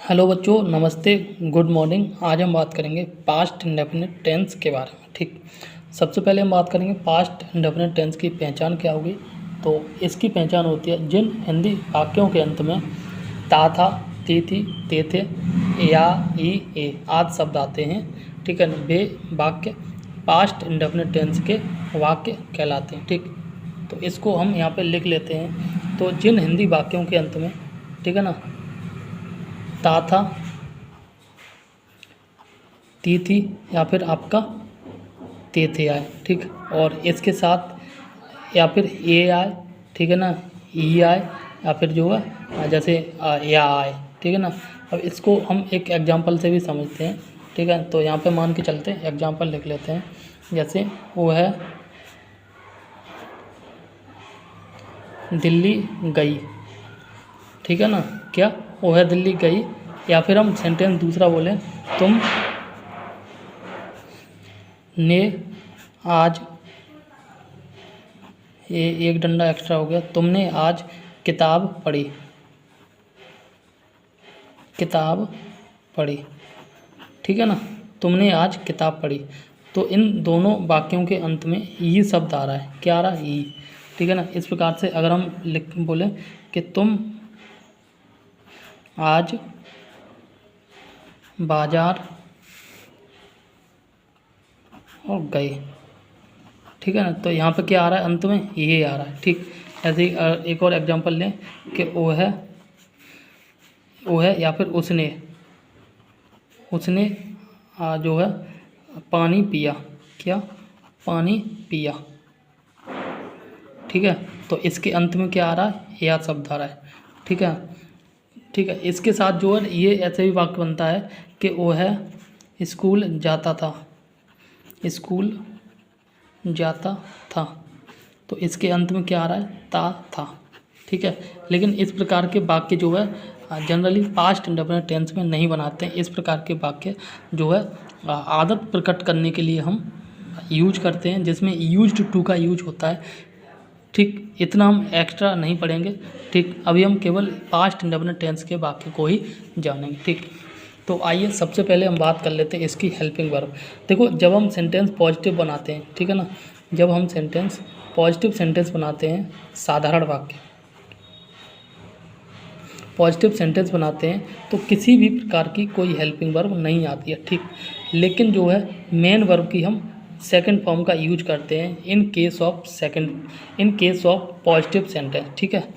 Hello बच्चों, नमस्ते, good morning. आज हम बात करेंगे पास्ट इंडेफिनिट टेंस के बारे में। ठीक, सबसे पहले हम बात करेंगे पास्ट इंडेफिनिट टेंस की पहचान क्या होगी। तो इसकी पहचान होती है जिन हिंदी वाक्यों के अंत में ता था, ती थी, ते थे, या, ई, ए आदि शब्द आते हैं। ठीक है, वे वाक्य पास्ट इंडेफिनिट टेंस के वाक्य कहलाते हैं। ठीक, तो इसको हम यहाँ पे लिख लेते हैं। तो जिन हिंदी वाक्यों के अंत में, ठीक है ना, ता था, ती थी, या फिर आपका ते थे आए। ठीक, और इसके साथ या फिर ए आए, ठीक है ना, ई आए, या फिर जो है जैसे या आए। ठीक है ना, अब इसको हम एक एग्जांपल से भी समझते हैं। ठीक है, तो यहाँ पे मान के चलते हैं, एग्जांपल लिख लेते हैं। जैसे वो है दिल्ली गई। ठीक है ना, क्या वो है दिल्ली गई। या फिर हम सेंटेंस दूसरा बोलें, तुम ने आज, ये एक डंडा एक्स्ट्रा हो गया, तुमने आज किताब पढ़ी, किताब पढ़ी। ठीक है ना, तुमने आज किताब पढ़ी। तो इन दोनों वाक्यों के अंत में ई शब्द आ रहा है। क्या आ रहा है? ई। ठीक है ना, इस प्रकार से अगर हम लिख बोलें कि तुम आज बाजार और गए। ठीक है ना, तो यहाँ पे क्या आ रहा है? अंत में ये आ रहा है। ठीक, ऐसे ही एक और एग्जांपल लें कि वो है या फिर उसने जो है पानी पिया। क्या? पानी पिया। ठीक है, तो इसके अंत में क्या आ रहा है? या शब्द आ रहा है। ठीक है, ठीक है, इसके साथ जो है ये ऐसे भी वाक्य बनता है कि वो है स्कूल जाता था, स्कूल जाता था। तो इसके अंत में क्या आ रहा है? ता था। ठीक है, लेकिन इस प्रकार के वाक्य जो है जनरली पास्ट इंडेफिनिट टेंस में नहीं बनाते हैं। इस प्रकार के वाक्य जो है आदत प्रकट करने के लिए हम यूज करते हैं, जिसमें यूज्ड टू का यूज होता है। ठीक, इतना हम एक्स्ट्रा नहीं पढ़ेंगे। ठीक, अभी हम केवल पास्ट इंडेफिनिट टेंस के वाक्य को ही जानेंगे। ठीक, तो आइए सबसे पहले हम बात कर लेते हैं इसकी हेल्पिंग वर्ब। देखो, जब हम सेंटेंस पॉजिटिव बनाते हैं, ठीक है ना, जब हम सेंटेंस पॉजिटिव सेंटेंस बनाते हैं, साधारण वाक्य पॉजिटिव सेंटेंस बनाते हैं, तो किसी भी प्रकार की कोई हेल्पिंग वर्ब नहीं आती है। ठीक, लेकिन जो है मेन वर्ब की हम सेकंड फॉर्म का यूज करते हैं in case of positive sentence. ठीक है,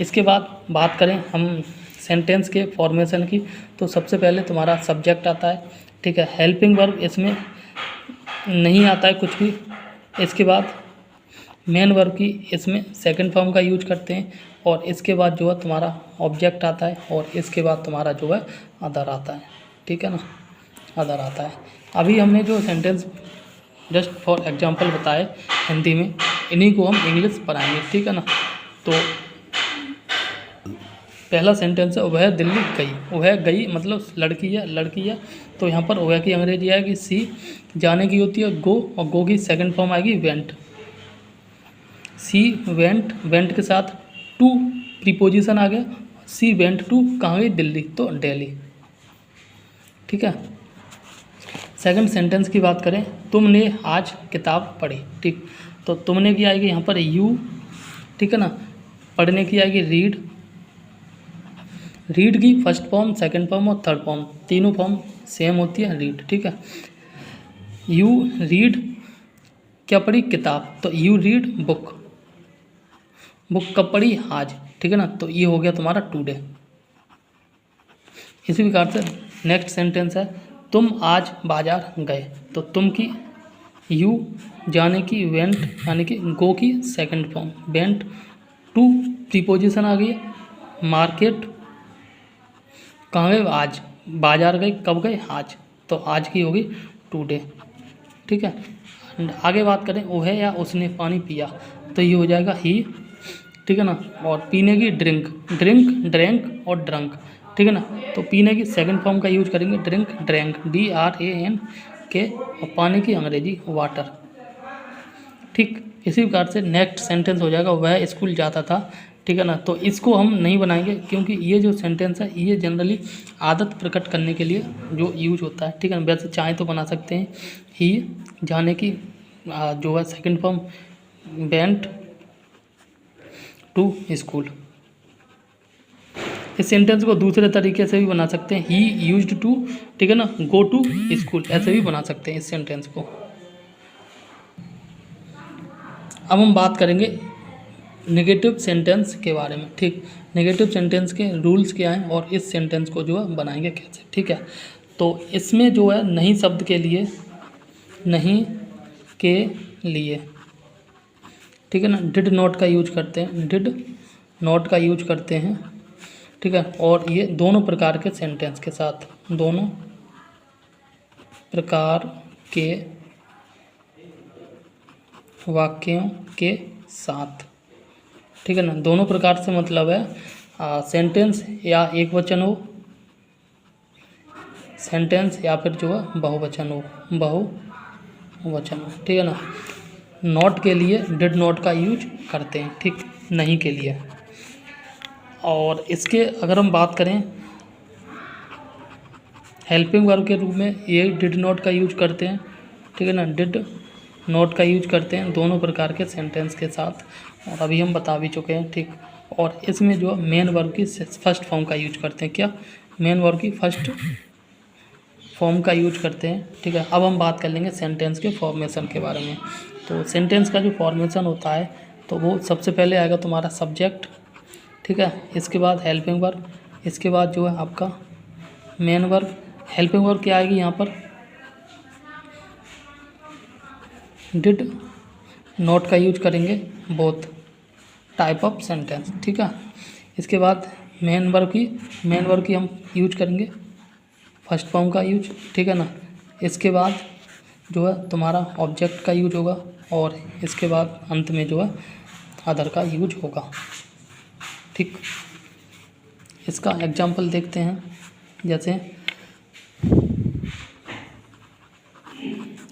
इसके बाद बात करें हम सेंटेंस के फॉर्मेशन की, तो सबसे पहले तुम्हारा सब्जेक्ट आता है। ठीक है, हेल्पिंग वर्ब इसमें नहीं आता है कुछ भी। इसके बाद मेन वर्ब की इसमें सेकंड फॉर्म का यूज करते हैं, और इसके बाद जो है तुम्हारा ऑब्जेक्ट आता है, और इसके बाद तुम्हारा जो है अदर आता है। ठीक है ना, अदर आता है। अभी हमने जो सेंटेंस जस्ट फॉर एग्जांपल बताए हिंदी में, इन्हीं को हम इंग्लिश बनाएंगे। ठीक है ना, तो पहला सेंटेंस है वह दिल्ली गई। वह गई मतलब लड़की है, लड़की है, तो यहाँ पर वह की अंग्रेजी आएगी सी, जाने की होती है गो, और गो की सेकंड फॉर्म आएगी वेंट। सी वेंट, वेंट के साथ टू प्रीपोजिशन आ गया, सी वेंट टू कहाँ गई? दिल्ली, तो दिल्ली। ठीक है, सेकंड सेंटेंस की बात करें, तुमने आज किताब पढ़ी। ठीक, तो तुमने की आएगी यहाँ पर यू। ठीक है ना, पढ़ने की आएगी रीड। रीड की फर्स्ट फॉर्म, सेकंड फॉर्म और थर्ड फॉर्म, तीनों फॉर्म सेम होती है, रीड। ठीक है, यू रीड क्या पढ़ी? किताब, तो यू रीड बुक। बुक कब पढ़ी? आज। ठीक है ना, तो ये हो गया तुम्हारा टुडे। इसी प्रकार से नेक्स्ट सेंटेंस है, तुम आज बाजार गए। तो तुम की यू, जाने की वेंट, यानी कि गो की second form went, to preposition आ गई, मार्केट कहाँ गए? आज। बाजार गए, कब गए? आज, तो आज की होगी टुडे। ठीक है, आगे बात करें, वो है या उसने पानी पिया, तो ये हो जाएगा ही। ठीक है ना, और पीने की ड्रिंक, ड्रिंक ड्रैंक और ड्रंक। ठीक है ना, तो पीने की सेकंड फॉर्म का यूज करेंगे ड्रिंक ड्रैंक, DRANK, और पानी की अंग्रेजी वाटर। ठीक, इसी प्रकार से नेक्स्ट सेंटेंस हो जाएगा, वह स्कूल जाता था। ठीक है ना। तो इसको हम नहीं बनाएंगे क्योंकि ये जो सेंटेंस है ये जनरली आदत प्रकट करने के लिए जो यूज होता है, ठीक है ना। वैसे चाहे तो बना सकते हैं ही जाने की जो है second form went to school. इस सेंटेंस को दूसरे तरीके से भी बना सकते हैं, ही यूज्ड टू, ठीक है ना, गो टू स्कूल, ऐसे भी बना सकते हैं इस सेंटेंस को। अब हम बात करेंगे नेगेटिव सेंटेंस के बारे में, ठीक। नेगेटिव सेंटेंस के रूल्स क्या हैं और इस सेंटेंस को जो है बनाएंगे कैसे, ठीक है। तो इसमें जो है नहीं शब्द के लिए, नहीं के लिए, ठीक है ना, डिड नॉट का यूज करते हैं, डिड नॉट का यूज करते हैं, ठीक है। और ये दोनों प्रकार के सेंटेंस के साथ, दोनों प्रकार के वाक्यों के साथ, ठीक है ना। दोनों प्रकार से मतलब है सेंटेंस या एक वचन हो, सेंटेंस या फिर जो है बहुवचन हो, बहुवचन हो, ठीक है ना। नॉट के लिए डिड नॉट का यूज करते हैं, ठीक, नहीं के लिए। और इसके अगर हम बात करें हेल्पिंग वर्ब के रूप में ये डिड नॉट का यूज करते हैं, ठीक है ना, डिड नॉट का यूज करते हैं दोनों प्रकार के सेंटेंस के साथ, और अभी हम बता भी चुके हैं, ठीक। और इसमें जो मेन वर्ब की फर्स्ट फॉर्म का यूज करते हैं, क्या, मेन वर्ब की फर्स्ट फॉर्म का यूज करते हैं, ठीक है। अब हम बात कर लेंगे सेंटेंस के फॉर्मेशन के बारे में। तो सेंटेंस का जो फॉर्मेशन होता है तो वो सबसे पहले आएगा तुम्हारा सब्जेक्ट, ठीक है, इसके बाद हेल्पिंग वर्ब, इसके बाद जो है आपका मेन वर्ब। हेल्पिंग वर्ब क्या आएगी यहाँ पर, डिड नॉट का यूज करेंगे बोथ टाइप ऑफ सेंटेंस, ठीक है। इसके बाद मेन वर्ब की हम यूज करेंगे फर्स्ट फॉर्म का यूज, ठीक है ना। इसके बाद जो है तुम्हारा ऑब्जेक्ट का यूज होगा और इसके बाद अंत में जो है अदर का यूज होगा, ठीक। इसका एग्जाम्पल देखते हैं, जैसे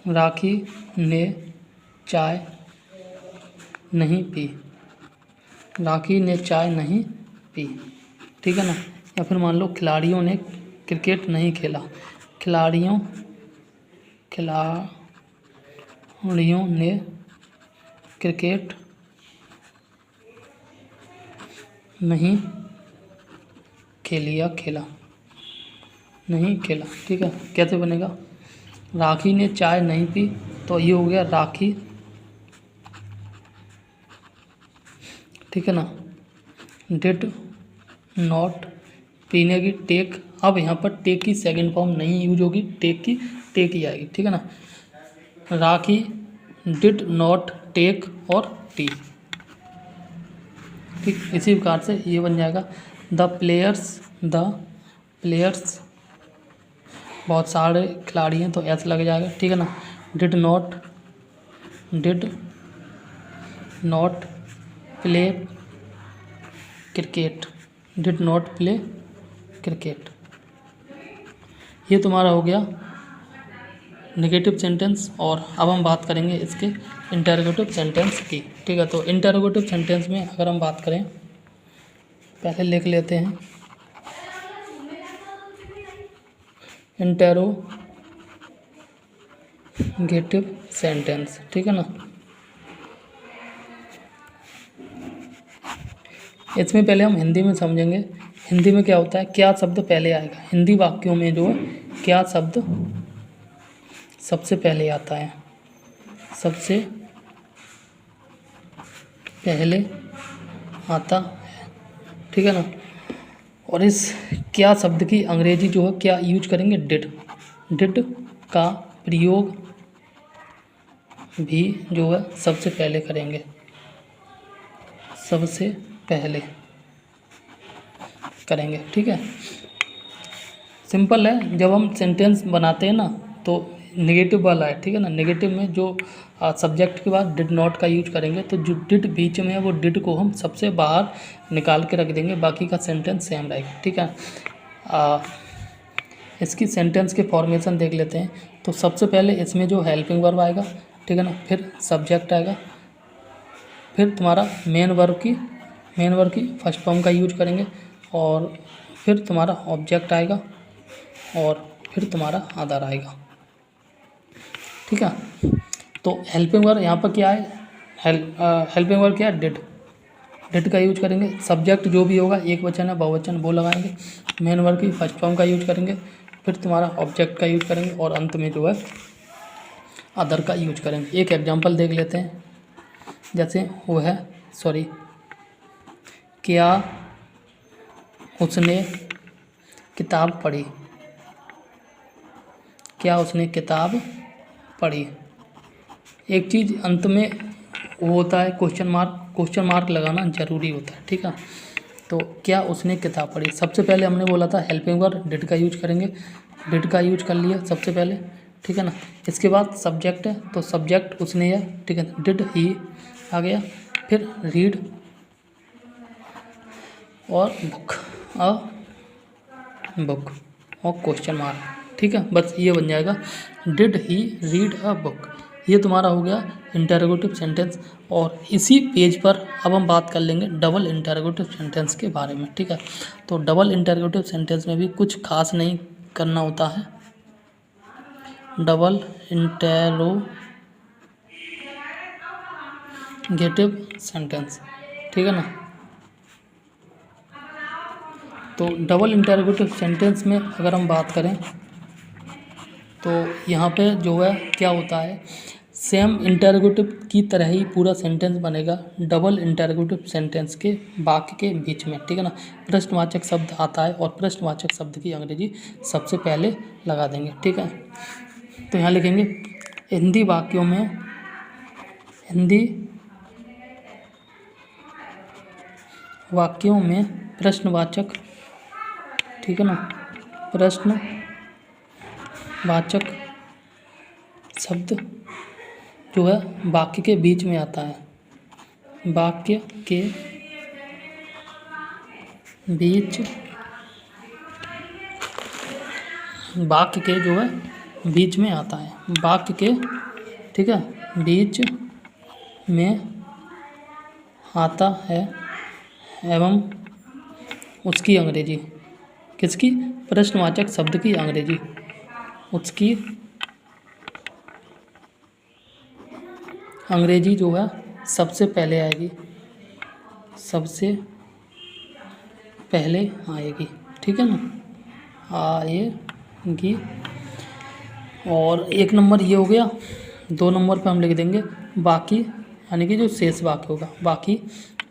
राखी ने चाय नहीं पी, राखी ने चाय नहीं पी, ठीक है ना। या फिर मान लो खिलाड़ियों ने क्रिकेट नहीं खेला, खिलाड़ियों ने क्रिकेट नहीं खेला, नहीं खेला, ठीक है। कैसे बनेगा, राखी ने चाय नहीं पी, तो ये हो गया राखी, ठीक है ना, डिड नॉट, पीने की टेक, अब यहाँ पर टेक की सेकंड फॉर्म नहीं यूज होगी, टेक ही आएगी, ठीक है ना। राखी डिड नॉट टेक और टी, ठीक। इसी प्रकार से ये बन जाएगा द प्लेयर्स, बहुत सारे खिलाड़ी हैं तो ऐसे लग जाएगा, ठीक है ना। Did not play cricket, did not play cricket. ये तुम्हारा हो गया नेगेटिव सेंटेंस। और अब हम बात करेंगे इसके इंटरोगेटिव सेंटेंस की, ठीक है। तो इंटरोगेटिव सेंटेंस में अगर हम बात करें, पहले लिख लेते हैं इंटरोगेटिव सेंटेंस, ठीक है ना। इसमें पहले हम हिंदी में समझेंगे, हिंदी में क्या होता है, क्या शब्द पहले आएगा, हिंदी वाक्यों में जो है क्या शब्द सबसे पहले आता है, सबसे पहले आता है, ठीक है ना। और इस क्या शब्द की अंग्रेजी जो है क्या यूज करेंगे, डिड का प्रयोग भी जो है सबसे पहले करेंगे, सबसे पहले करेंगे, ठीक है। सिंपल है, जब हम सेंटेंस बनाते हैं ना तो नेगेटिव वाला है, ठीक है ना। नेगेटिव में जो सब्जेक्ट के बाद डिड नॉट का यूज करेंगे तो जो डिड बीच में है वो डिड को हम सबसे बाहर निकाल के रख देंगे, बाकी का सेंटेंस सेम रहेगा, ठीक है। इसकी सेंटेंस के फॉर्मेशन देख लेते हैं। तो सबसे पहले इसमें जो हेल्पिंग वर्ब आएगा, ठीक है ना, फिर सब्जेक्ट आएगा, फिर तुम्हारा मेन मेन वर्ब की फर्स्ट फॉर्म का यूज करेंगे और फिर तुम्हारा ऑब्जेक्ट आएगा और फिर तुम्हारा अदर आएगा। ठीक है, तो हेल्पिंग वर्ब यहाँ पर क्या है, हेल्पिंग वर्ब क्या है, डिड का यूज करेंगे। सब्जेक्ट जो भी होगा, एक वचन है बहुवचन, वो लगाएंगे। मेन वर्ब की फर्स्ट फॉर्म का यूज करेंगे, फिर तुम्हारा ऑब्जेक्ट का यूज करेंगे और अंत में जो है अदर का यूज करेंगे। एक एग्जांपल देख लेते हैं, जैसे वो है क्या उसने किताब पढ़ी, क्या उसने किताब पढ़ी। एक चीज़ अंत में वो होता है क्वेश्चन मार्क लगाना ज़रूरी होता है। ठीक है, तो क्या उसने किताब पढ़ी, सबसे पहले हमने बोला था हेल्पिंग वर्ब डिड का यूज करेंगे, डिड का यूज कर लिया सबसे पहले। ठीक है ना, इसके बाद सब्जेक्ट है तो सब्जेक्ट उसने है। ठीक है, डिड ही आ गया, फिर रीड और बुक और क्वेश्चन मार्क। ठीक है, बस ये बन जाएगा did he read a book. ये तुम्हारा हो गया इंटरोगेटिव सेंटेंस। और इसी पेज पर अब हम बात कर लेंगे डबल इंटरोगेटिव सेंटेंस के बारे में। ठीक है, तो डबल इंटरोगेटिव सेंटेंस में भी कुछ खास नहीं करना होता है। डबल इंटरोगेटिव सेंटेंस, ठीक है ना, तो डबल इंटरोगेटिव सेंटेंस में अगर हम बात करें तो यहाँ पे जो है क्या होता है, सेम इंटरोगेटिव की तरह ही पूरा सेंटेंस बनेगा डबल इंटरोगेटिव सेंटेंस के वाक्य के बीच में। ठीक है ना, प्रश्नवाचक शब्द आता है और प्रश्नवाचक शब्द की अंग्रेजी सबसे पहले लगा देंगे। ठीक है, तो यहाँ लिखेंगे हिंदी वाक्यों में प्रश्नवाचक, ठीक है ना, प्रश्नवाचक शब्द जो है वाक्य के बीच में आता है, वाक्य के जो है बीच में आता है, वाक्य के, ठीक है, बीच में आता है एवं उसकी अंग्रेजी, किसकी, प्रश्नवाचक शब्द की अंग्रेजी, उसकी अंग्रेजी जो है सबसे पहले आएगी, सबसे पहले आएगी। ठीक है ना, आएगी। और एक नंबर ये हो गया। 2 नंबर पे हम लिख देंगे बाकी, यानी कि जो शेष वाक्य होगा, बाकी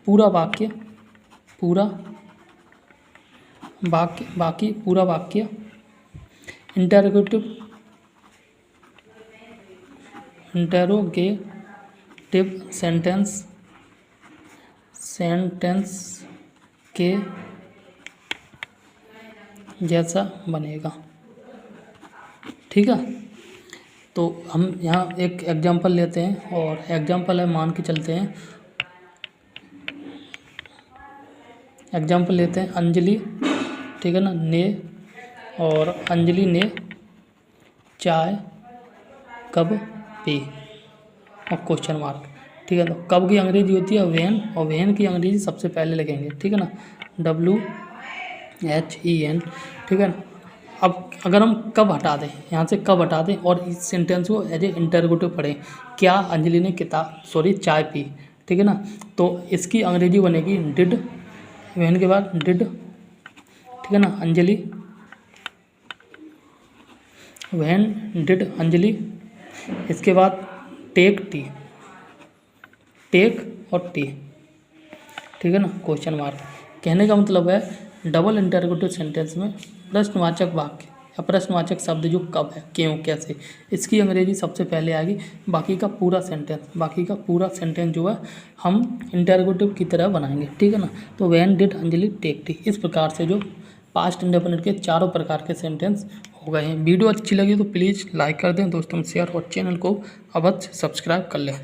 पूरा वाक्य इंटरोगेटिव सेंटेंस के जैसा बनेगा। ठीक है, तो हम यहाँ एक एग्जांपल लेते हैं और एग्जांपल है, मान के चलते हैं, एग्जांपल लेते हैं अंजलि, ठीक है ना, और अंजलि ने चाय कब पी और क्वेश्चन मार्क। ठीक है, तो कब की अंग्रेजी होती है व्हेन, और व्हेन की अंग्रेजी सबसे पहले लिखेंगे। ठीक है ना, WHEN। ठीक है ना, अब अगर हम कब हटा दें, यहाँ से कब हटा दें और इस सेंटेंस को एज ए इंटरोगेटिव पढ़ें, क्या अंजलि ने चाय पी। ठीक है ना, तो इसकी अंग्रेजी बनेगी डिड, व्हेन के बाद डिड, ठीक है ना, अंजलि, व्हेन डिड अंजलि, इसके बाद टेक और टी, ठीक है ना, क्वेश्चन मार्क। कहने का मतलब है डबल इंटरोगेटिव सेंटेंस में प्रश्नवाचक वाक्य या प्रश्नवाचक शब्द जो कब है, क्यों, कैसे, इसकी अंग्रेजी सबसे पहले आएगी। बाकी का पूरा सेंटेंस जो है हम इंटरोगेटिव की तरह बनाएंगे। ठीक है ना, तो when did Anjali take tea, इस प्रकार से जो पास्ट इंडेफिनिट के चारों प्रकार के सेंटेंस हो गए हैं। वीडियो अच्छी लगी तो प्लीज़ लाइक कर दें, दोस्तों में शेयर और चैनल को अवश्य सब्सक्राइब कर लें।